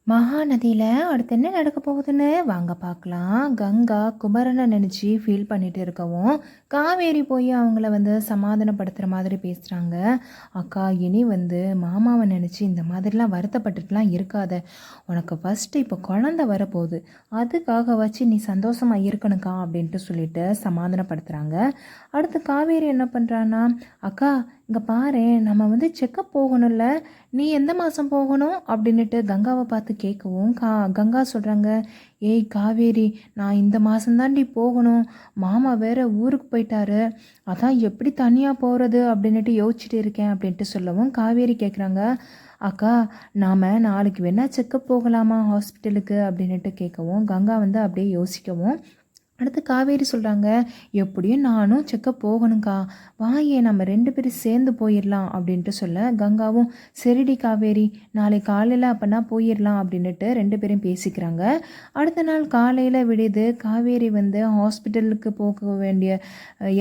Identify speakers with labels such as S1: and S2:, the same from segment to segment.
S1: மகாநதியில் அடுத்து என்ன நடக்க போகுதுன்னு வாங்க பார்க்கலாம். கங்கா குமரனை நினச்சி ஃபீல் பண்ணிட்டு இருக்கவும், காவேரி போய் அவங்கள சமாதானப்படுத்துகிற மாதிரி பேசுகிறாங்க. அக்கா, இனி மாமாவை நினச்சி இந்த மாதிரிலாம் வருத்தப்பட்டுட்டுலாம் இருக்காத. உனக்கு ஃபஸ்ட்டு இப்போ குழந்த வரப்போகுது, அதுக்காக வச்சு நீ சந்தோஷமாக இருக்கணுக்கா அப்படின்ட்டு சொல்லிட்டு சமாதானப்படுத்துகிறாங்க. அடுத்து காவேரி என்ன பண்ணுறான்னா, அக்கா இங்கே பாரேன், நம்ம செக்கப் போகணும்ல, நீ எந்த மாதம் போகணும் அப்படின்னுட்டு கங்காவை பார்த்து கேட்கவும், கங்கா சொல்கிறாங்க, ஏய் காவேரி, நான் இந்த மாதந்தாண்டி போகணும், மாமா வேற ஊருக்கு போயிட்டாரு, அதான் எப்படி தனியாக போகிறது அப்படின்னுட்டு யோசிச்சுட்டு இருக்கேன் அப்படின்ட்டு சொல்லவும், காவேரி கேட்குறாங்க, அக்கா நாம் நாளைக்கு வேணா செக்கப் போகலாமா ஹாஸ்பிட்டலுக்கு அப்படின்னுட்டு கேட்கவும், கங்கா அப்படியே யோசிக்கவும், அடுத்து காவேரி சொல்கிறாங்க, எப்படியும் நானும் செக்கப் போகணுங்க்கா, வாயே நம்ம 2 பேரும் சேர்ந்து போயிடலாம் அப்படின்ட்டு சொல்ல, கங்காவும் சரிடி காவேரி, நாளை காலையில் அப்போனா போயிடலாம் அப்படின்னுட்டு 2 பேரும் பேசிக்கிறாங்க. அடுத்த நாள் காலையில் விடுது. காவேரி ஹாஸ்பிட்டலுக்கு போக வேண்டிய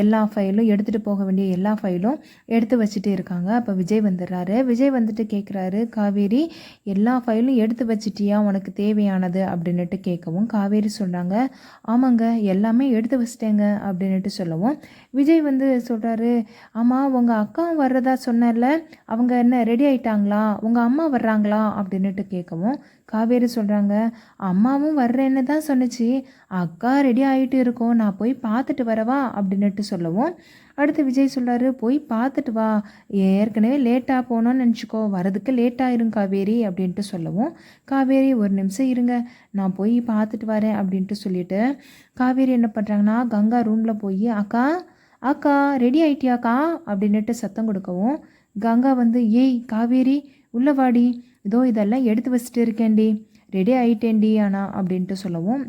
S1: எல்லா ஃபைலும் எடுத்துகிட்டு போக வேண்டிய எல்லா ஃபைலும் எடுத்து வச்சுட்டு இருக்காங்க. அப்போ விஜய் வந்துடுறாரு. விஜய் வந்துட்டு கேட்குறாரு, காவேரி எல்லா ஃபைலும் எடுத்து வச்சிட்டியா உனக்கு தேவையானது அப்படின்னுட்டு கேட்கவும், காவேரி சொல்கிறாங்க, ஆமாங்க எல்லாமே எடுத்து வச்சிட்டேங்க அப்படின்னுட்டு சொல்லவும், விஜய் சொல்கிறாரு, ஆமாம் உங்கள் அக்கா வர்றதா சொன்னல, அவங்க என்ன ரெடி ஆயிட்டாங்களா, உங்கள் அம்மா வர்றாங்களா அப்படின்னுட்டு கேட்கவும், காவேரி சொல்கிறாங்க, அம்மாவும் வர்றேன்னு தான் சொன்னிச்சு, அக்கா ரெடி ஆகிட்டு இருக்கோம், நான் போய் பார்த்துட்டு வரவா அப்படின்னுட்டு சொல்லவும், அடுத்து விஜய் சொல்கிறாரு, போய் பார்த்துட்டு வா, ஏற்கனவே லேட்டாக போனோன்னு நினச்சிக்கோ, வரதுக்கு லேட் ஆயிரும் காவேரி அப்படின்ட்டு சொல்லவும், காவேரி ஒரு நிமிஷம் இருங்க, நான் போய் பார்த்துட்டு வரேன் அப்படின்ட்டு சொல்லிட்டு காவேரி என்ன பண்ணுறாங்கன்னா, கங்கா ரூமில் போய் அக்கா அக்கா ரெடி ஆயிட்டியாக்கா அப்படின்னுட்டு சத்தம் கொடுக்கவும், கங்கா ஏய் காவேரி உள்ள வாடி, இதோ இதெல்லாம் எடுத்து வச்சுட்டு இருக்கேன்டி, ரெடி ஆகிட்டேன்டி ஆனா அப்படின்ட்டு சொல்லவும்,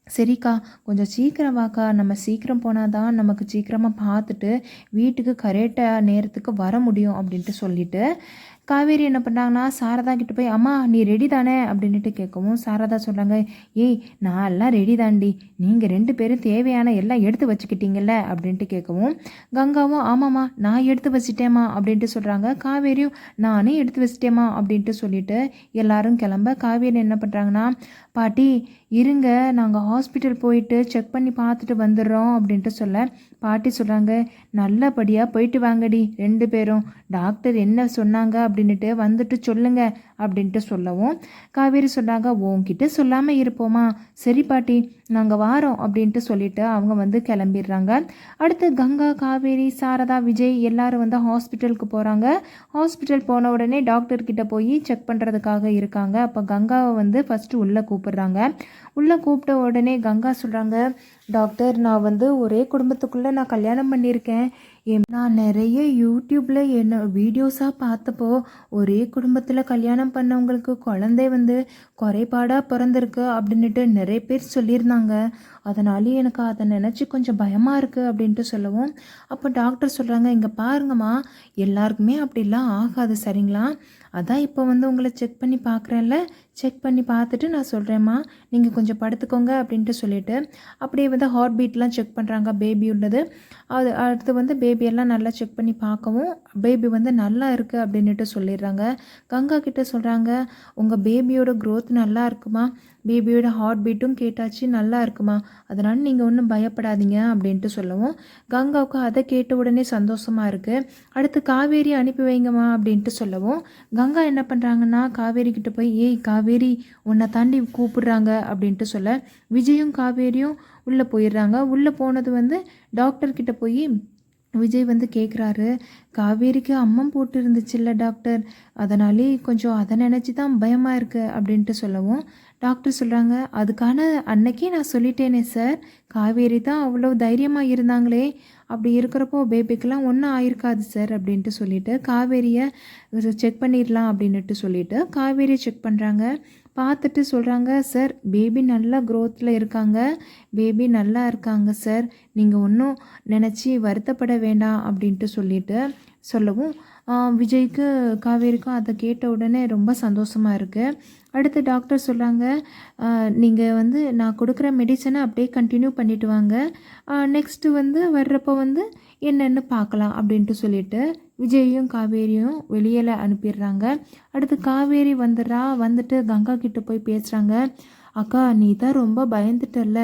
S1: சரிக்கா கொஞ்சம் சீக்கிரம் வாக்கா, நம்ம சீக்கிரம் போனால் தான் நமக்கு சீக்கிரமாக பார்த்துட்டு வீட்டுக்கு கரெக்டாக நேரத்துக்கு வர முடியும் அப்படின்ட்டு சொல்லிட்டு காவேரி என்ன பண்ணாங்கன்னா, சாரதா கிட்ட போய் அம்மா நீ ரெடி தானே அப்படின்ட்டு கேட்கவும், சாரதா சொல்கிறாங்க, ஏய் நான் எல்லாம் ரெடி தாண்டி, நீங்கள் 2 பேரும் தேவையான எல்லாம் எடுத்து வச்சுக்கிட்டீங்கல்ல அப்படின்ட்டு கேட்கவும், கங்காவும் ஆமாம்மா நான் எடுத்து வச்சிட்டேம்மா அப்படின்ட்டு சொல்கிறாங்க. காவேரியும் நானே எடுத்து வச்சிட்டேம்மா அப்படின்ட்டு சொல்லிட்டு எல்லாரும் கிளம்ப, காவேரி என்ன பண்ணுறாங்கன்னா, பாட்டி இருங்க நாங்கள் ஹாஸ்பிட்டல் போயிட்டு செக் பண்ணி பார்த்துட்டு வந்துடுறோம் அப்படின்ட்டு சொல்ல, பாட்டி சொல்கிறாங்க, நல்லபடியாக போயிட்டு வாங்கடி 2 பேரும், டாக்டர் என்ன சொன்னாங்க அப்படின்ட்டு வந்துட்டு சொல்லுங்க அப்படின்ட்டு சொல்லவும், காவேரி சொன்னாங்க, உன்கிட்ட சொல்லாமல் இருப்போமா, சரி பாட்டி நாங்கள் வாரோம் அப்படின்ட்டு சொல்லிட்டு அவங்க கிளம்பிடுறாங்க. அடுத்து கங்கா, காவேரி, சாரதா, விஜய் எல்லாரும் ஹாஸ்பிட்டலுக்கு போகிறாங்க. ஹாஸ்பிட்டல் போன உடனே டாக்டர்கிட்ட போய் செக் பண்ணுறதுக்காக இருக்காங்க. அப்போ கங்காவை ஃபஸ்ட்டு உள்ளே கூப்பிடுறாங்க. உள்ளே கூப்பிட்ட உடனே கங்கா சொல்கிறாங்க, டாக்டர் நான் ஒரே குடும்பத்துக்குள்ளே நான் கல்யாணம் பண்ணியிருக்கேன், நான் நிறைய யூடியூப்பில் என்ன வீடியோஸாக பார்த்தப்போ ஒரே குடும்பத்தில் கல்யாணம் பண்ணவங்களுக்கு குழந்தை குறைபாடாக பிறந்திருக்கு அப்படின்ட்டு நிறைய பேர் சொல்லியிருந்தாங்க, அதனாலே எனக்கு அதை நினச்சி கொஞ்சம் பயமாக இருக்குது அப்படின்ட்டு சொல்லவும், அப்போ டாக்டர் சொல்கிறாங்க, இங்கே பாருங்கம்மா எல்லாருக்குமே அப்படிலாம் ஆகாது சரிங்களா, அதான் இப்போ உங்களை செக் பண்ணி பார்க்குறேன்ல, செக் பண்ணி பார்த்துட்டு நான் சொல்கிறேம்மா, நீங்கள் கொஞ்சம் படுத்துக்கோங்க அப்படின்ட்டு சொல்லிவிட்டு அப்படியே ஹார்ட் பீட்லாம் செக் பண்ணுறாங்க பேபி உள்ளது. அது அடுத்து பேபியெல்லாம் நல்லா செக் பண்ணி பார்க்கவும் பேபி நல்லா இருக்குது அப்படின்ட்டு சொல்லிடுறாங்க. கங்கா கிட்ட சொல்கிறாங்க, உங்கள் பேபியோட க்ரோத் நல்லா இருக்குமா, பேபியோட ஹார்ட் பீட்டும் கேட்டாச்சு நல்லா இருக்குமா, அதனால் நீங்கள் ஒன்றும் பயப்படாதீங்க அப்படின்ட்டு சொல்லவும், கங்காவுக்கு அதை கேட்ட உடனே சந்தோஷமாக இருக்குது. அடுத்து காவேரி அனுப்பி வைங்கம்மா அப்படின்ட்டு சொல்லவும், கங்கா என்ன பண்ணுறாங்கன்னா, காவேரி கிட்ட போய் ஏய் காவேரி உன்னை தாண்டி கூப்பிடுறாங்க அப்படின்ட்டு சொல்ல, விஜயும் காவேரியும் உள்ளே போயிடுறாங்க. உள்ளே போனது டாக்டர்கிட்ட போய் விஜய் கேட்குறாரு, காவேரிக்கு அம்மம் போட்டு இருந்துச்சுல்ல டாக்டர், அதனாலே கொஞ்சம் அதை நினச்சி தான் பயமாக இருக்குது அப்படின்ட்டு சொல்லவும், டாக்டர் சொல்கிறாங்க, அதுக்கான அன்னைக்கே நான் சொல்லிட்டேனே சார், காவேரி தான் அவ்வளோ தைரியமாக இருந்தாங்களே, அப்படி இருக்கிறப்போ பேபிக்கெலாம் ஒன்றும் ஆயிருக்காது சார் அப்படின்ட்டு சொல்லிவிட்டு காவேரியை செக் பண்ணிடலாம் அப்படின்ட்டு சொல்லிவிட்டு காவேரியை செக் பண்ணுறாங்க. பார்த்துட்டு சொல்கிறாங்க, சார் பேபி நல்லா க்ரோத்தில் இருக்காங்க, பேபி நல்லா இருக்காங்க சார், நீங்கள் ஒன்றும் நினச்சி வருத்தப்பட வேண்டாம் அப்படின்ட்டு சொல்லிட்டு சொல்லவும், விஜய்க்கு காவேரிக்கும் அதை கேட்ட உடனே ரொம்ப சந்தோஷமாக இருக்குது. அடுத்து டாக்டர் சொல்கிறாங்க, நீங்கள் வந்து நான் கொடுக்குற மெடிசனை அப்படியே கண்டினியூ பண்ணிட்டு வாங்க, நெக்ஸ்ட்டு வந்து வர்றப்போ வந்து என்னென்னு பார்க்கலாம் அப்படின்ட்டு சொல்லிட்டு விஜயையும் காவேரியும் வெளியில் அனுப்பிடுறாங்க. அடுத்து காவேரி வந்துட்டு கங்கா கிட்ட போய் பேசுகிறாங்க. அக்கா, நீ தான் ரொம்ப பயந்துட்டல்ல,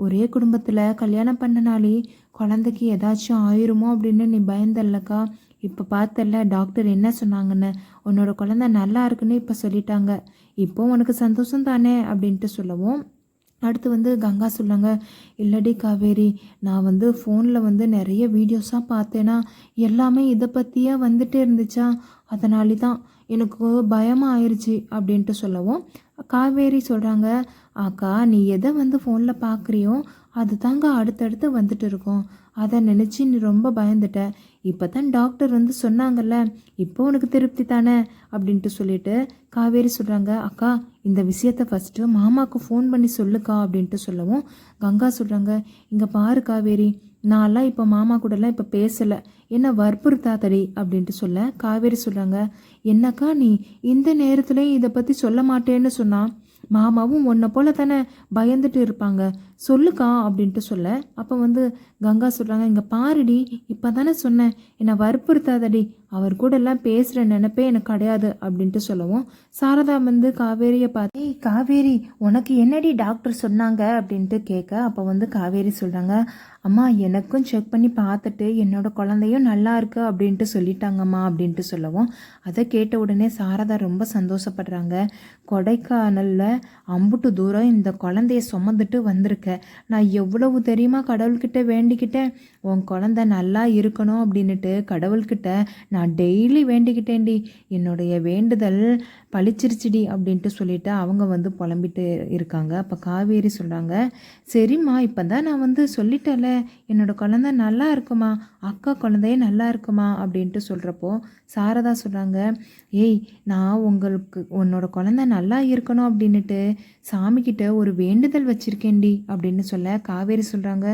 S1: ஒரே குடும்பத்தில் கல்யாணம் பண்ணனாலே குழந்தைக்கு ஏதாச்சும் ஆயிருமோ அப்படின்னு நீ பயந்தல்லக்கா. இப்போ பார்த்தல டாக்டர் என்ன சொன்னாங்கன்னு, உன்னோட குழந்தை நல்லா இருக்குன்னு இப்போ சொல்லிட்டாங்க. இப்போ உனக்கு சந்தோஷம் தானே அப்படின்ட்டு சொல்லவும், அடுத்து வந்து கங்கா சொன்னாங்க, இல்லடி காவேரி, நான் வந்து ஃபோனில் வந்து நிறைய வீடியோஸாக பார்த்தேன்னா எல்லாமே இதை பற்றியே வந்துட்டே இருந்துச்சா, அதனால தான் எனக்கு பயமாக ஆயிடுச்சு அப்படின்ட்டு சொல்லவும், காவேரி சொல்கிறாங்க, அக்கா நீ எதை வந்து ஃபோனில் பார்க்குறியோ அது தாங்க அடுத்தடுத்து வந்துட்டு இருக்கோம், அதை நினச்சி நீ ரொம்ப பயந்துட்ட. இப்போ தான் டாக்டர் வந்து சொன்னாங்கல்ல, இப்போ உனக்கு திருப்தி தானே அப்படின்ட்டு சொல்லிட்டு காவேரி சொல்கிறாங்க, அக்கா இந்த விஷயத்தை ஃபஸ்ட்டு மாமாவுக்கு ஃபோன் பண்ணி சொல்லுக்கா அப்படின்ட்டு சொல்லவும், கங்கா சொல்கிறாங்க, இங்கே பாரு காவேரி, நான்லாம் இப்போ மாமா கூடலாம் இப்போ பேசலை, என்ன வற்புறுத்தாதடி அப்படின்ட்டு சொல்ல காவேரி சொல்கிறாங்க, என்னக்கா நீ இந்த நேரத்துலையும் இதை பற்றி சொல்ல மாட்டேன்னு சொன்னால் மாமாவும் உன்னை போல தானே பயந்துட்டு இருப்பாங்க, சொல்லுக்கா அப்படின்ட்டு சொல்ல, அப்போ வந்து கங்கா சொல்கிறாங்க, இங்கே பாருடி, இப்போ தானே சொன்னேன், என்னை வற்புறுத்தாதடி, அவர் கூட எல்லாம் பேசுகிற நினைப்பே எனக்கு கிடையாது அப்படின்ட்டு சொல்லவும், சாரதா வந்து காவேரியை பார்த்து, ஏய் காவேரி, உனக்கு என்னடி டாக்டர் சொன்னாங்க அப்படின்ட்டு கேட்க, அப்போ வந்து காவேரி சொல்கிறாங்க, அம்மா எனக்கும் செக் பண்ணி பார்த்துட்டு என்னோட குழந்தையும் நல்லா இருக்கு அப்படின்ட்டு சொல்லிட்டாங்கம்மா அப்படின்ட்டு சொல்லவும், அதை கேட்ட உடனே சாரதா ரொம்ப சந்தோஷப்படுறாங்க. கொடைக்கானலில் அம்புட்டு தூரம் இந்த குழந்தைய சுமந்துட்டு வந்திருக்க, நான் எவ்வளவு தெரியுமா கடவுள்கிட்ட வேண்டிக்கிட்டேன், உன் குழந்தை நல்லா இருக்கணும் அப்படின்னுட்டு கடவுள்கிட்ட நான் டெய்லி வேண்டிக்கிட்டேன்டி, என்னுடைய வேண்டுதல் பழிச்சிருச்சுடி அப்படின்ட்டு சொல்லிட்டு அவங்க வந்து புலம்பிட்டு இருக்காங்க. அப்போ காவேரி சொல்கிறாங்க, சரிம்மா இப்போ தான் நான் வந்து சொல்லிட்டேன்ல, என்னோடய குழந்தை நல்லா இருக்குமா, அக்கா குழந்தையே நல்லா இருக்குமா அப்படின்ட்டு சொல்கிறப்போ சாரதா சொல்கிறாங்க, ஏய் நான் உங்களுக்கு உன்னோட குழந்தை நல்லா இருக்கணும் அப்படின்னுட்டு சாமிக்கிட்ட ஒரு வேண்டுதல் வச்சுருக்கேன்டி அப்படின்னு சொல்ல காவேரி சொல்கிறாங்க,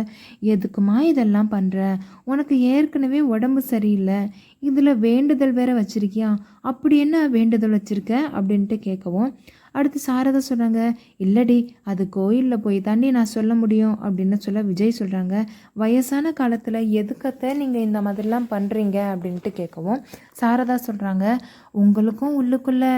S1: எதுக்குமா இதெல்லாம் பண்ணுற, உனக்கு ஏற்கனவே உடம்பு சரியில்லை, இதில் வேண்டுதல் வேற வச்சுருக்கியா, அப்படி என்ன வேண்டுதல் வச்சுருக்க அப்படின்ட்டு கேட்கவும், அடுத்து சாரதா சொல்கிறாங்க, இல்லடி அது கோயிலில் போய் தாண்டி நான் சொல்ல முடியும் அப்படின்னு சொல்ல விஜய் சொல்கிறாங்க, வயசான காலத்தில் எதுக்கத்த நீங்கள் இந்த மாதிரிலாம் பண்ணுறீங்க அப்படின்ட்டு கேட்கவும், சாரதா சொல்கிறாங்க, உங்களுக்கும் உள்ளுக்குள்ளே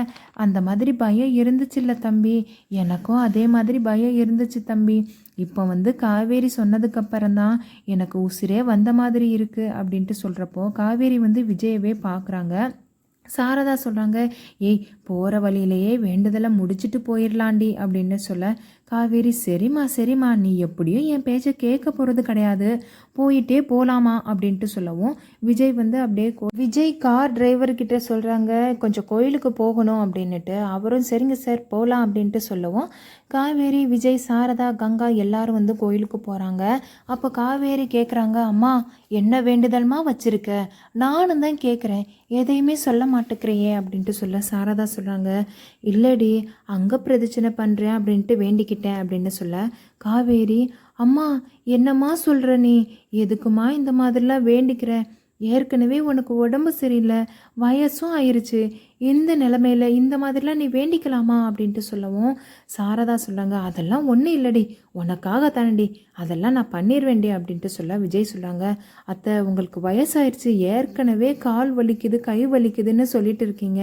S1: அந்த மாதிரி பயம் இருந்துச்சுல்ல தம்பி, எனக்கும் அதே மாதிரி பயம் இருந்துச்சு தம்பி, இப்போ வந்து காவேரி சொன்னதுக்கப்புறம் தான் எனக்கு உசிரே வந்த மாதிரி இருக்குது அப்படின்ட்டு சொல்கிறப்போ காவேரி வந்து விஜயவே பார்க்குறாங்க. சாரதா சொல்கிறாங்க, ஏய் போகிற வழியிலேயே வேண்டுதலை முடிச்சுட்டு போயிடலாண்டி அப்படின்னு சொல்ல காவேரி, சரிம்மா நீ எப்படியும் என் பேச்சை கேட்க போகிறது கிடையாது, போயிட்டே போகலாமா அப்படின்ட்டு சொல்லவும், விஜய் வந்து அப்படியே விஜய் கார் டிரைவர்கிட்ட சொல்கிறாங்க, கொஞ்சம் கோயிலுக்கு போகணும் அப்படின்னுட்டு, அவரும் சரிங்க சார் போகலாம் அப்படின்ட்டு சொல்லவும், காவேரி விஜய் சாரதா கங்கா எல்லாரும் வந்து கோயிலுக்கு போகிறாங்க. அப்போ காவேரி கேட்குறாங்க, அம்மா என்ன வேண்டுதல்மா வச்சுருக்க, நானும் தான் கேட்குறேன், எதையுமே சொல்ல மாட்டேக்கிறையே அப்படின்ட்டு சொல்ல சாரதா சொல்கிறாங்க, இல்லடி அங்கே பிரதட்சணை பண்ணுறேன் அப்படின்ட்டு வேண்டிக்கிட்டேன் அப்படின்னு சொல்ல காவேரி, அம்மா என்னம்மா சொல்கிற நீ, எதுக்குமா இந்த மாதிரிலாம் வேண்டிக்கிற, ஏற்கனவே உனக்கு உடம்பு சரியில்லை, வயசும் ஆயிடுச்சு, இந்த நிலமையில இந்த மாதிரிலாம் நீ வேண்டிக்கலாமா அப்படின்ட்டு சொல்லவும், சாரதா சொல்கிறாங்க, அதெல்லாம் ஒன்றும் இல்லடி, உனக்காக தானடி, அதெல்லாம் நான் பண்ணிடுவேண்டி அப்படின்ட்டு சொல்ல விஜய் சொல்கிறாங்க, அத்தை உங்களுக்கு வயசாயிருச்சு, ஏற்கனவே கால் வலிக்குது கை வலிக்குதுன்னு சொல்லிட்டு இருக்கீங்க,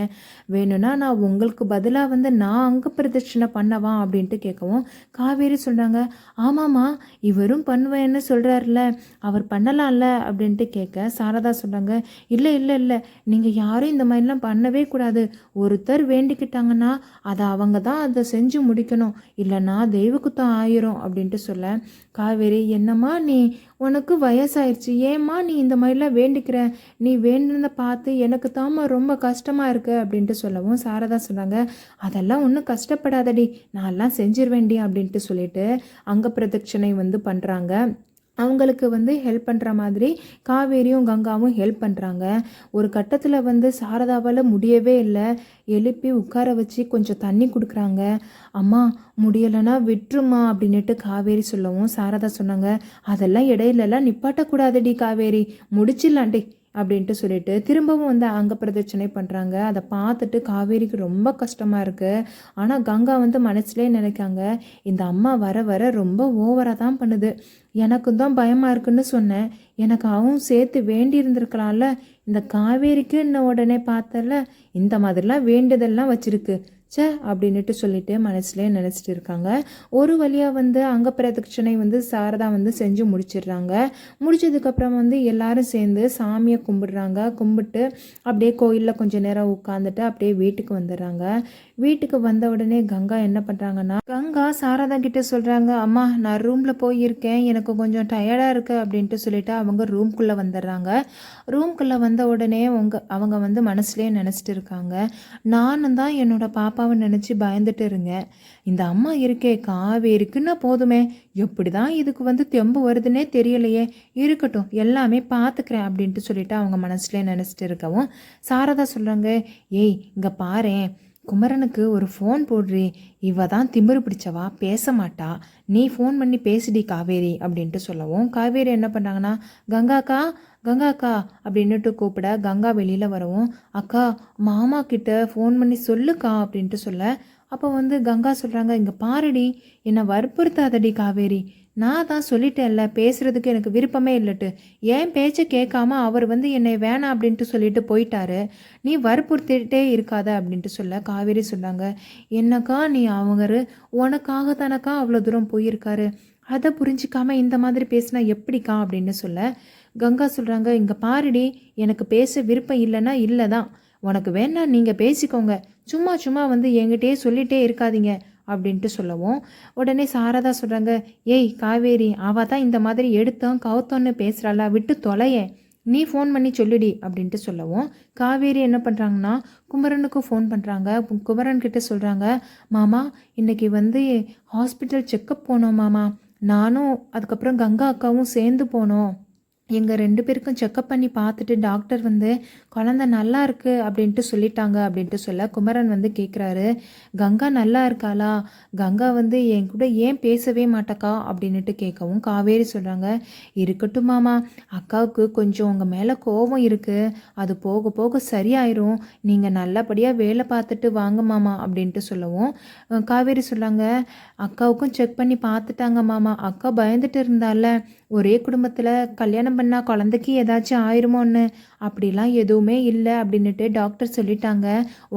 S1: வேணும்னா நான் உங்களுக்கு பதிலாக வந்து நான் அங்கே பிரதட்சணை பண்ணவா அப்படின்ட்டு கேட்கவும், காவேரி சொல்கிறாங்க, ஆமாம்மா இவரும் பண்ணுவேன்னு சொல்கிறாருல, அவர் பண்ணலாம்ல அப்படின்ட்டு கேட்க சாரதா சொல்கிறாங்க, இல்லை நீங்கள் யாரும் இந்த மாதிரிலாம் பண்ணவே கூடாது, ஒருத்தர் வேண்டிக்கிட்டாங்கன்னா அதை அவங்க தான் அதை செஞ்சு முடிக்கணும், இல்லைன்னா தெய்வக்குத்தம் ஆயிரும் அப்படின்ட்டு சொல்ல காவேரி, என்னம்மா நீ, உனக்கு வயசாயிருச்சு, ஏம்மா நீ இந்த மாதிரிலாம் வேண்டிக்கிற, நீ வேண்டினதை பார்த்து எனக்கு தாம்மா ரொம்ப கஷ்டமாக இருக்கு அப்படின்ட்டு சொல்லவும், சாரதா சொன்னாங்க, அதெல்லாம் ஒன்றும் கஷ்டப்படாதடி, நான்லாம் செஞ்சிருவேண்டி அப்படின்ட்டு சொல்லிட்டு அங்க பிரதட்சணை வந்து பண்ணுறாங்க. அவங்களுக்கு வந்து ஹெல்ப் பண்ணுற மாதிரி காவேரியும் கங்காவும் ஹெல்ப் பண்ணுறாங்க. ஒரு கட்டத்தில் வந்து சாரதாவால் முடியவே இல்லை, எழுப்பி உட்கார வச்சு கொஞ்சம் தண்ணி கொடுக்குறாங்க. அம்மா முடியலைன்னா விட்டுருமா அப்படின்னுட்டு காவேரி சொல்லவும், சாரதா சொன்னாங்க, அதெல்லாம் இடையிலலாம் நிப்பாட்டக்கூடாதுடி காவேரி, முடிச்சிடலாண்டி அப்படின்ட்டு சொல்லிட்டு திரும்பவும் வந்து அங்க பிரதட்சணை பண்ணுறாங்க. அதை பார்த்துட்டு காவேரிக்கு ரொம்ப கஷ்டமாக இருக்குது. ஆனால் கங்கா வந்து மனசுலேயே நினைக்காங்க, இந்த அம்மா வர வர ரொம்ப ஓவராக தான் பண்ணுது. எனக்கும் தான் பயமாக இருக்குன்னு சொன்னேன். எனக்கு அவன் சேர்த்து வேண்டி இருந்திருக்கலாம்ல. இந்த காவேரிக்கு இன்னும் உடனே பார்த்தல இந்த மாதிரிலாம் வேண்டுதல்லாம் வச்சிருக்கு. ச்சே அப்படின்னுட்டு சொல்லிட்டு மனசுலேயே நினச்சிட்டு இருக்காங்க. ஒரு வழியாக வந்து அங்க பிரதட்சணை வந்து சாரதா வந்து செஞ்சு முடிச்சிடுறாங்க. முடிச்சதுக்கப்புறம் வந்து எல்லாரும் சேர்ந்து சாமியை கும்பிடுறாங்க. கும்பிட்டு அப்படியே கோயிலில் கொஞ்சம் நேரம் உட்காந்துட்டு அப்படியே வீட்டுக்கு வந்துடுறாங்க. வீட்டுக்கு வந்த உடனே கங்கா என்ன பண்ணுறாங்கன்னா, கங்கா சாரதா கிட்ட சொல்கிறாங்க, அம்மா நான் ரூமில் போயிருக்கேன், எனக்கு கொஞ்சம் டயர்டாக இருக்குது அப்படின்ட்டு சொல்லிட்டு அவங்க ரூம்குள்ளே வந்துடுறாங்க. ரூம்குள்ளே வந்த உடனே அவங்க வந்து மனசுலேயே நினச்சிட்டு இருக்காங்க, நானும் தான் என்னோட பாப்பாவை நினச்சி பயந்துட்டு இருங்க. இந்த அம்மா இருக்கே காவேரிக்குன்னா போதுமே, எப்படி தான் இதுக்கு வந்து தெம்பு வருதுன்னே தெரியலையே, இருக்கட்டும் எல்லாமே பார்த்துக்கிறேன் அப்படின்ட்டு சொல்லிட்டு அவங்க மனசுலேயே நினச்சிட்டு இருக்கவும் சாரதா சொல்கிறாங்க, ஏய் இங்கே பாரேன், குமரனுக்கு ஒரு ஃபோன் போடுறி, இவ தான் திமிரு பிடிச்சவா, பேச மாட்டா, நீ ஃபோன் பண்ணி பேசிடி காவேரி அப்படின்ட்டு சொல்லவும் காவேரி என்ன பண்ணாங்கன்னா, கங்காக்கா கங்காக்கா அப்படின்னுட்டு கூப்பிட கங்கா வெளியில் வரவும், அக்கா மாமா கிட்ட ஃபோன் பண்ணி சொல்லுக்கா அப்படின்ட்டு சொல்ல, அப்போ வந்து கங்கா சொல்கிறாங்க, இங்கே பாருடி, என்னை வற்புறுத்தாதடி காவேரி, நான் தான் சொல்லிட்டேன்ல பேசுகிறதுக்கு எனக்கு விருப்பமே இல்லட்டு, ஏன் பேச்சை கேட்காம அவர் வந்து என்னை வேணாம் அப்படின்ட்டு சொல்லிட்டு போயிட்டாரு, நீ வற்புறுத்திட்டே இருக்காத அப்படின்ட்டு சொல்ல காவேரி சொன்னாங்க, என்னக்கா நீ அவங்க உனக்காக தானக்கா அவ்வளோ தூரம் போயிருக்காரு, அதை புரிஞ்சிக்காம இந்த மாதிரி பேசினா எப்படிக்கா அப்படின்னு சொல்ல கங்கா சொல்கிறாங்க, இங்கே பாருடி, எனக்கு பேச விருப்பம் இல்லைன்னா இல்லை தான், உனக்கு வேணா நீங்கள் பேசிக்கோங்க, சும்மா சும்மா வந்து என்கிட்டயே சொல்லிகிட்டே இருக்காதீங்க அப்படின்ட்டு சொல்லவும் உடனே சாரதா சொல்கிறாங்க, ஏய் காவேரி அவள் தான் இந்த மாதிரி எடுத்தோம் கவுத்தோன்னு பேசுகிறாளா, விட்டு தொலைய, நீ ஃபோன் பண்ணி சொல்லிடி அப்படின்ட்டு சொல்லவும் காவேரி என்ன பண்ணுறாங்கன்னா குமரனுக்கும் ஃபோன் பண்ணுறாங்க. குமரன் கிட்ட சொல்கிறாங்க, மாமா இன்னைக்கு வந்து ஹாஸ்பிட்டல் செக்கப் போனோம் மாமா, நானும் அதுக்கப்புறம் கங்கா அக்காவும் சேர்ந்து போனோம், எங்கள் 2 பேருக்கும் செக்கப் பண்ணி பார்த்துட்டு டாக்டர் வந்து குழந்த நல்லா இருக்குது அப்படின்ட்டு சொல்லிட்டாங்க அப்படின்ட்டு சொல்ல குமரன் வந்து கேட்குறாரு, கங்கா நல்லா இருக்காளா, கங்கா வந்து என் கூட ஏன் பேசவே மாட்டக்கா அப்படின்ட்டு கேட்கவும் காவேரி சொல்கிறாங்க, இருக்கட்டும் மாமா, அக்காவுக்கு கொஞ்சம் உங்கள் மேலே கோபம் இருக்குது, அது போக போக சரியாயிரும், நீங்கள் நல்லபடியாக வேலை பார்த்துட்டு வாங்க மாமா அப்படின்ட்டு சொல்லவும் காவேரி சொல்கிறாங்க, அக்காவுக்கும் செக் பண்ணி பார்த்துட்டாங்க மாமா, அக்கா பயந்துட்டு இருந்தால, ஒரே குடும்பத்தில் கல்யாணம் பண்ணால் குழந்தைக்கு ஏதாச்சும் ஆயிருமோன்னு, அப்படிலாம் எதுவுமே இல்லை அப்படின்னுட்டு டாக்டர் சொல்லிட்டாங்க,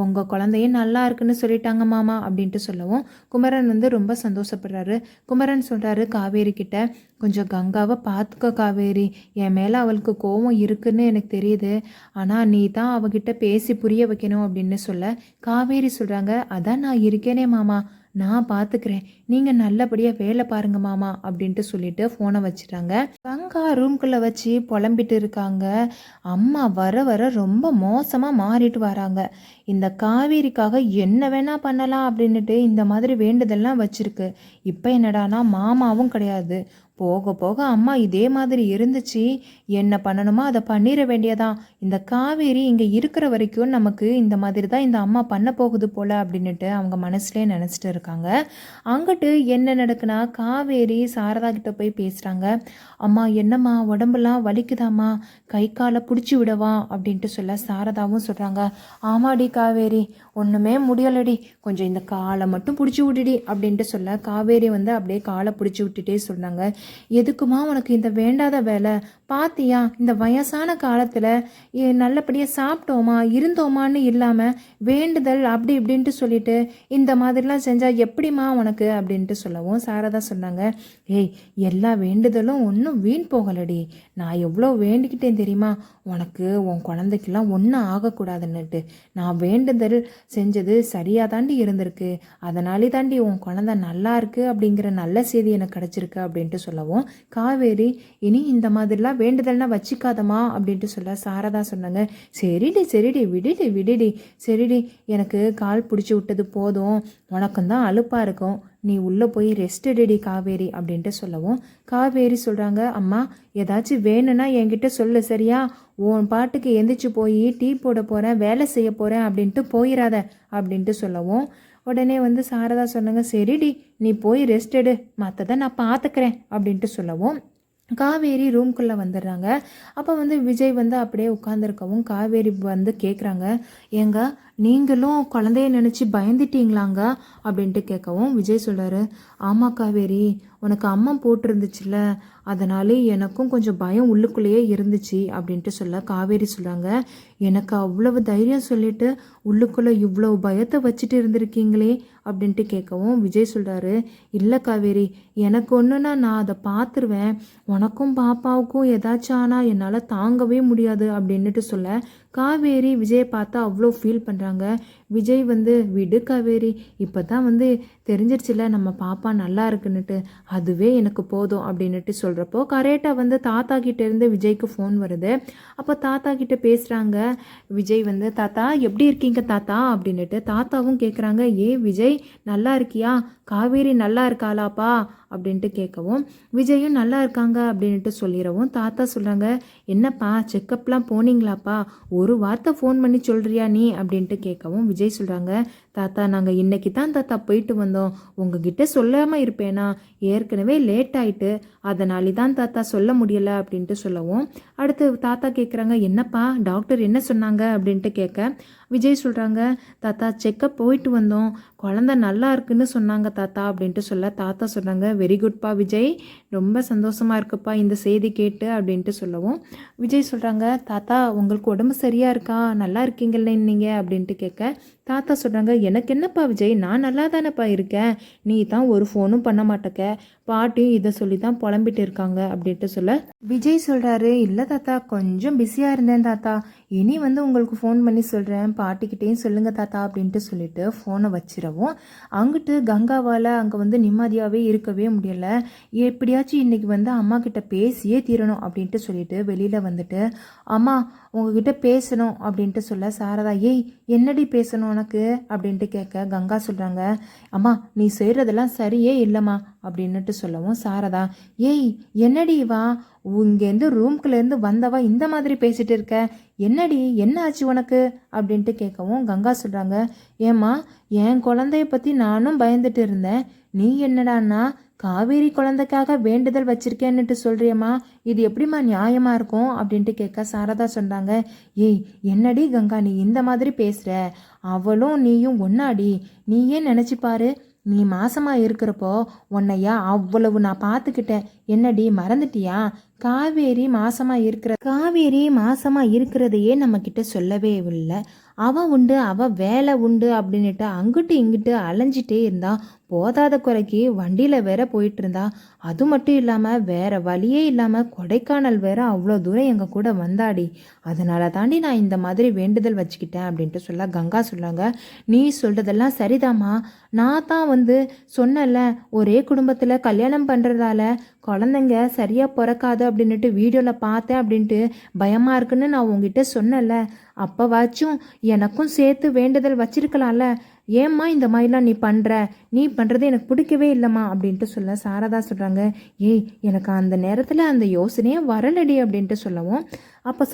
S1: உங்கள் குழந்தையும் நல்லா இருக்குன்னு சொல்லிட்டாங்க மாமா அப்படின்ட்டு சொல்லவும் குமரன் வந்து ரொம்ப சந்தோஷப்படுறாரு. குமரன் சொல்கிறாரு காவேரி கிட்ட, கொஞ்சம் கங்காவை பார்த்துக்க காவேரி, என் மேலே அவளுக்கு கோபம் இருக்குன்னு எனக்கு தெரியுது, ஆனால் நீ தான் அவகிட்ட பேசி புரிய வைக்கணும் அப்படின்னு சொல்ல காவேரி சொல்கிறாங்க, அதான் நான் இருக்கேனே மாமா, நான் பார்த்துக்கிறேன், நீங்கள் நல்லபடியாக வேலை பாருங்க மாமா அப்படின்ட்டு சொல்லிட்டு ஃபோனை வச்சுட்டாங்க. கங்கா ரூம்குள்ளே வச்சு புலம்பிட்டு இருக்காங்க. அம்மா வர வர ரொம்ப மோசமாக மாறிட்டு வராங்க. இந்த காவேரிக்காக என்ன வேணால் பண்ணலாம் அப்படின்ட்டு இந்த மாதிரி வேண்டுதல்லாம் வச்சுருக்கு. இப்போ என்னடானா மாமாவும் கிடையாது. போக போக அம்மா இதே மாதிரி இருந்துச்சு, என்ன பண்ணணுமோ அதை பண்ணிட வேண்டியதான். இந்த காவேரி இங்கே இருக்கிற வரைக்கும் நமக்கு இந்த மாதிரி தான் இந்த அம்மா பண்ண போகுது போல் அப்படின்னுட்டு அவங்க மனசுலேயே நினச்சிட்டு இருக்காங்க. அங்கிட்டு என்ன நடக்குன்னா காவேரி சாரதா கிட்ட போய் பேசுகிறாங்க. அம்மா என்னம்மா உடம்புலாம் வலிக்குதாம்மா, கை காலை பிடிச்சி விடவா அப்படின்ட்டு சொல்ல சாரதாவும் சொல்கிறாங்க, ஆமாடி காவேரி ஒன்றுமே முடியலடி, கொஞ்சம் இந்த காலை மட்டும் பிடிச்சி விட்டுடி அப்படின்ட்டு சொல்ல காவேரி வந்து அப்படியே காலை பிடிச்சி விட்டுட்டே சொன்னாங்க, எதுக்குமா உனக்கு இந்த வேண்டாத வேலை, பாத்தியா இந்த வயசான காலத்தில் நல்லபடியாக சாப்பிட்டோமா இருந்தோமான்னு இல்லாமல் வேண்டுதல் அப்படி இப்படின்ட்டு சொல்லிட்டு இந்த மாதிரிலாம் செஞ்சால் எப்படிமா உனக்கு அப்படின்ட்டு சொல்லவும் சாரதா சொன்னாங்க, ஏய் எல்லா வேண்டுதலும் ஒன்றும் வீண் போகலடி, நான் எவ்வளோ வேண்டிக்கிட்டேன் தெரியுமா, உனக்கு உன் குழந்தைக்கெல்லாம் ஒன்றும் ஆகக்கூடாதுன்னுட்டு, நான் வேண்டுதல் செஞ்சது சரியாக தாண்டி இருந்திருக்கு, அதனாலே தாண்டி உன் குழந்தை நல்லா இருக்குது அப்படிங்கிற நல்ல செய்தி எனக்கு கிடச்சிருக்கு அப்படின்ட்டு சொல்லவும் காவேரி இனி இந்த மாதிரிலாம் வேண்டுதல்னா வச்சிக்காதமா அப்படின்ட்டு சொல்ல சாரதா சொன்னாங்க, சரிடி சரிடி விடிடி விடிடி, சரிடி எனக்கு கால் பிடிச்சி விட்டது போதும், உனக்கும் தான் அலுப்பாக இருக்கும், நீ உள்ளே போய் ரெஸ்ட் எடுடி காவேரி அப்படின்ட்டு சொல்லவும் காவேரி சொல்கிறாங்க, அம்மா ஏதாச்சும் வேணும்னா என்கிட்ட சொல்லு சரியா, உன் பாட்டுக்கு எந்திரிச்சு போய் டீ போட போகிறேன் வேலை செய்ய போகிறேன் அப்படின்ட்டு போயிடாத அப்படின்ட்டு சொல்லவும் உடனே வந்து சாரதா சொன்னாங்க, சரிடி நீ போய் ரெஸ்ட் எடு, மற்றதை நான் பார்த்துக்கிறேன் அப்படின்ட்டு சொல்லவும் காவேரி ரூம்குள்ளே வந்துடுறாங்க. அப்போ வந்து விஜய் வந்து அப்படியே உட்காந்துருக்கவும் காவேரி வந்து கேட்குறாங்க, ஏங்க நீங்களும் குழந்தைய நினச்சி பயந்துட்டீங்களாங்க அப்படின்ட்டு கேட்கவும் விஜய் சொல்கிறாரு, ஆமாம் காவேரி, உனக்கு அம்மா போட்டிருந்துச்சுல, அதனாலே எனக்கும் கொஞ்சம் பயம் உள்ளுக்குள்ளேயே இருந்துச்சு அப்படின்ட்டு சொல்ல காவேரி சொல்கிறாங்க, எனக்கு அவ்வளவு தைரியம் சொல்லிட்டு உள்ளுக்குள்ளே இவ்வளோ பயத்தை வச்சுட்டு இருந்திருக்கீங்களே அப்படின்ட்டு கேட்கவும் விஜய் சொல்கிறாரு, இல்லை காவேரி, எனக்கு ஒன்றுனா நான் அதை பார்த்துருவேன், உனக்கும் பாப்பாவுக்கும் ஏதாச்சும் ஆனால் என்னால் தாங்கவே முடியாது அப்படின்னுட்டு சொல்ல காவேரி விஜயை பார்த்தா அவ்வளோ ஃபீல் பண்ணுறாங்க. விஜய் வந்து விடு காவேரி, இப்போ தான் வந்து தெரிஞ்சிருச்சுல நம்ம பாப்பா நல்லா இருக்குன்னுட்டு, அதுவே எனக்கு போதும் அப்படின்னுட்டு சொல்கிறப்போ கரெக்டாக வந்து தாத்தா கிட்டேருந்து விஜய்க்கு ஃபோன் வருது. அப்போ தாத்தா கிட்டே பேசுகிறாங்க. விஜய் வந்து தாத்தா எப்படி இருக்கீங்க தாத்தா அப்படின்னுட்டு தாத்தாவும் கேட்குறாங்க, ஏ விஜய் நல்லா இருக்கியா, காவேரி நல்லா இருக்காளாப்பா அப்படின்ட்டு கேட்கவும் விஜயும் நல்லா இருக்காங்க அப்படின்ட்டு சொல்லிடவும் தாத்தா சொல்கிறாங்க, என்னப்பா செக்கப்லாம் போனீங்களாப்பா, ஒரு வார்த்தை ஃபோன் பண்ணி சொல்கிறியா நீ அப்படின்ட்டு கேட்கவும் விஜய் சொல்கிறாங்க, தாத்தா நாங்கள் இன்னைக்கு தான் தாத்தா போயிட்டு வந்தோம், உங்ககிட்ட சொல்லாமல் இருப்பேனா, ஏற்கனவே லேட் ஆயிட்டு அதனால தான் தாத்தா சொல்ல முடியலை அப்படின்ட்டு சொல்லவும் அடுத்து தாத்தா கேட்குறாங்க, என்னப்பா டாக்டர் என்ன சொன்னாங்க அப்படின்ட்டு கேட்க விஜய் சொல்கிறாங்க, தாத்தா செக்கப் போயிட்டு வந்தோம், குழந்த நல்லா இருக்குன்னு சொன்னாங்க தாத்தா அப்படின்ட்டு சொல்ல தாத்தா சொல்கிறாங்க, வெரி குட்பா விஜய், ரொம்ப சந்தோஷமாக இருக்குப்பா இந்த செய்தி கேட்டு அப்படின்ட்டு சொல்லவும் விஜய் சொல்கிறாங்க, தாத்தா உங்களுக்கு உடம்பு சரியாக இருக்கா, நல்லா இருக்கீங்கல்ல நீங்கள் அப்படின்ட்டு கேட்க தாத்தா சொல்கிறாங்க, எனக்கு என்னப்பா விஜய், நான் நல்லா தானேப்பா இருக்கேன், நீ தான் ஒரு ஃபோனும் பண்ண மாட்டேக்க, பாட்டியும் இதை சொல்லி தான் புலம்பிட்டு இருக்காங்க அப்படின்ட்டு சொல்ல விஜய் சொல்கிறாரு, இல்லை தாத்தா கொஞ்சம் பிஸியாக இருந்தேன் தாத்தா, இனி வந்து உங்களுக்கு ஃபோன் பண்ணி சொல்கிறேன், பாட்டிக்கிட்டேயும் சொல்லுங்கள் தாத்தா அப்படின்ட்டு சொல்லிட்டு ஃபோனை வச்சிடவும் அங்கிட்டு கங்காவால் அங்கே வந்து நிம்மதியாகவே இருக்கவே முடியலை. எப்படியாச்சும் இன்றைக்கி வந்து அம்மா கிட்ட பேசியே தீரணும் அப்படின்ட்டு சொல்லிட்டு வெளியில் வந்துட்டு, அம்மா உங்ககிட்ட பேசணும் அப்படின்ட்டு சொல்ல சாரதா, ஏய் என்னடி பேசணும் உனக்கு அப்படின்ட்டு கேட்க கங்கா சொல்கிறாங்க, அம்மா நீ செய்கிறதெல்லாம் சரியே இல்லைம்மா அப்படின்னுட்டு சொல்லவும் சாரதா, ஏய் என்னடி வா இங்கேருந்து ரூம்குள்ளேருந்து வந்தவா இந்த மாதிரி பேசிட்டு இருக்க, என்னடி என்ன ஆச்சு உனக்கு அப்படின்ட்டு கேட்கவும் கங்கா சொல்கிறாங்க, ஏம்மா என் குழந்தைய பற்றி நானும் பயந்துட்டு இருந்தேன், நீ என்னடான்னா காவேரி குழந்தைக்காக வேண்டுதல் வச்சிருக்கேன்னுட்டு சொல்கிறியம்மா, இது எப்படிம்மா நியாயமாக இருக்கும் அப்படின்ட்டு கேட்க சாரதா சொன்னாங்க, ஏய் என்னடி கங்கா நீ இந்த மாதிரி பேசுகிற, அவளும் நீயும் ஒன்னாடி, நீயே நினச்சி பாரு, நீ மாசமா இருக்கிறப்போ உன்னையா அவ்வளவு நான் பார்த்துக்கிட்டேன், என்னடி மறந்துட்டியா, காவேரி மாசமா இருக்கிறதையே நம்ம கிட்ட சொல்லவே இல்லை, அவன் உண்டு அவள் வேலை உண்டு அப்படின்னுட்டு அங்கிட்டு இங்கிட்டு அலைஞ்சிட்டே இருந்தா, போதாத குறைக்கு வண்டியில் வேற போயிட்டு இருந்தா, அது மட்டும் இல்லாமல் வேற வழியே இல்லாமல் கொடைக்கானல் வேற அவ்வளோ தூரம் எங்கள் கூட வந்தாடி, அதனால தாண்டி நான் இந்த மாதிரி வேண்டுதல் வச்சுக்கிட்டேன் அப்படின்ட்டு சொல்ல கங்கா சொல்லாங்க, நீ சொல்கிறதெல்லாம் சரிதாம்மா, நான் தான் வந்து சொன்னல ஒரே குடும்பத்தில் கல்யாணம் பண்ணுறதால குழந்தைங்க சரியாக பிறக்காது அப்படின்ட்டு வீடியோவில் பார்த்தேன் அப்படின்ட்டு பயமாக இருக்குன்னு நான் உங்ககிட்ட சொன்னல, அப்போவாச்சும் எனக்கும் சேர்த்து வேண்டுதல் வச்சிருக்கலாம்ல, ஏம்மா இந்த மாதிரிலாம் நீ பண்ணுறது எனக்கு பிடிக்கவே இல்லைம்மா அப்படின்ட்டு சொல்ல சாரதா சொல்கிறாங்க, ஏய் எனக்கு அந்த நேரத்தில் அந்த யோசனையே வரலடி அப்படின்ட்டு சொல்லவும் அப்போ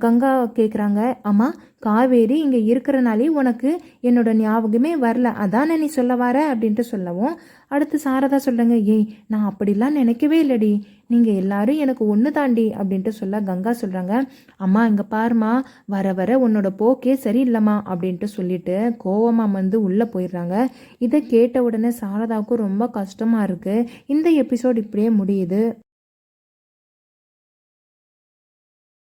S1: கங்கா கேட்குறாங்க, அம்மா காவேரி இங்கே இருக்கிறனாலே உனக்கு என்னோட ஞாபகமே வரல, அதானே நீ சொல்ல வர அப்படின்ட்டு சொல்லவும் அடுத்து சாரதா சொல்லுங்க, ஏய் நான் அப்படிலாம் நினைக்கவே இல்லடி, நீங்கள் எல்லாரும் எனக்கு ஒன்று தாண்டி அப்படின்ட்டு சொல்ல கங்கா சொல்கிறாங்க, அம்மா இங்கே பாருமா வர வர உன்னோட போக்கே சரியில்லைம்மா அப்படின்ட்டு சொல்லிட்டு கோவமாக வந்து உள்ளே போயிடுறாங்க. இதை கேட்ட உடனே சாரதாவுக்கும் ரொம்ப கஷ்டமாக இருக்குது. இந்த எபிசோட் இப்படியே முடியுது.